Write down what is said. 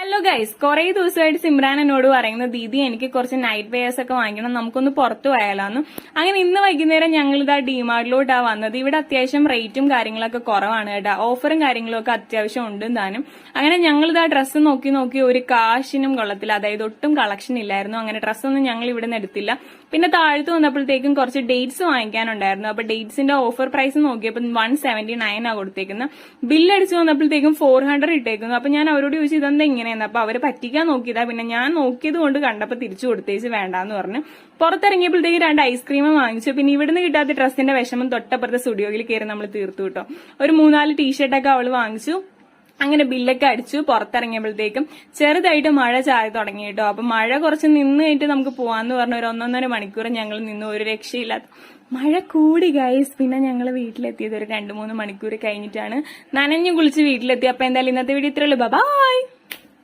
Hello guys, കുറെ ദിവസമായിട്ട് സിമ്രാൻ എന്നോട് പറയുന്നത് ദീദി എനിക്ക് കുറച്ച് നൈറ്റ് വെയേഴ്സ് ഒക്കെ വാങ്ങിക്കണം, നമുക്കൊന്ന് പുറത്തു പോയാലോന്ന്. അങ്ങനെ ഇന്ന് വൈകുന്നേരം ഞങ്ങൾ ഇതാ ഡിമാർട്ടിലോട്ടാ വന്നത്. ഇവിടെ അത്യാവശ്യം റേറ്റും കാര്യങ്ങളൊക്കെ കുറവാണ് കേട്ടോ, ഓഫറും കാര്യങ്ങളും ഒക്കെ അത്യാവശ്യം ഉണ്ട് താനും. അങ്ങനെ ഞങ്ങൾ ഇതാ ഡ്രസ്സ് നോക്കി ഒരു കാശിനും കൊള്ളത്തില്ല, അതായത് ഒട്ടും കളക്ഷൻ ഇല്ലായിരുന്നു. അങ്ങനെ ഡ്രസ്സൊന്നും ഞങ്ങൾ ഇവിടെ നിന്ന് എടുത്തില്ല. പിന്നെ താഴത്ത് വന്നപ്പോഴത്തേക്കും കുറച്ച് ഡേറ്റ്സ് വാങ്ങിക്കാനുണ്ടായിരുന്നു. അപ്പൊ ഡേറ്റ്സിന്റെ ഓഫർ പ്രൈസ് നോക്കിയപ്പോൾ 179 കൊടുത്തേക്കുന്നത്. ബില്ലടിച്ച് വന്നപ്പോഴത്തേക്കും 400 ഇട്ടേക്കുന്നു. അപ്പൊ ഞാൻ അവരോട് ചോദിച്ചു ഇതെന്താ ഇങ്ങനെയെന്ന്. അപ്പൊ അവര് പറ്റിക്കാൻ നോക്കിയതാ. പിന്നെ ഞാൻ നോക്കിയത് കൊണ്ട് കണ്ടപ്പോ തിരിച്ചു കൊടുത്തേച്ച് വേണ്ടാന്ന് പറഞ്ഞു. പുറത്തിറങ്ങിയപ്പോഴത്തേക്കും 2 ഐസ്ക്രീം വാങ്ങിച്ചു. പിന്നെ ഇവിടുന്ന് കിട്ടാത്ത ഡ്രസ്സിന്റെ വിഷമം തൊട്ടപ്പുറത്തെ സ്റ്റുഡിയോയിൽ കയറി നമ്മൾ തീർത്തു കേട്ടോ. ഒരു 3-4 ടീഷർട്ടൊക്കെ അവള് വാങ്ങിച്ചു. അങ്ങനെ ബില്ലൊക്കെ അടിച്ചു. പുറത്തിറങ്ങിയപ്പോഴത്തേക്കും ചെറുതായിട്ട് മഴ ചായ തുടങ്ങി കേട്ടോ. അപ്പൊ മഴ കുറച്ച് നിന്ന് കഴിഞ്ഞിട്ട് നമുക്ക് പോവാന്ന് പറഞ്ഞ ഒരു 1.5 മണിക്കൂർ ഞങ്ങൾ നിന്ന്, ഒരു രക്ഷയില്ലാത്ത മഴ കൂടി ഗൈസ്. പിന്നെ ഞങ്ങൾ വീട്ടിലെത്തിയത് ഒരു 2-3 മണിക്കൂർ കഴിഞ്ഞിട്ടാണ്. നനഞ്ഞു കുളിച്ച് വീട്ടിലെത്തി. അപ്പൊ എന്തായാലും ഇന്നത്തെ വീഡിയോ ഇത്രയുള്ളൂ. ബൈ.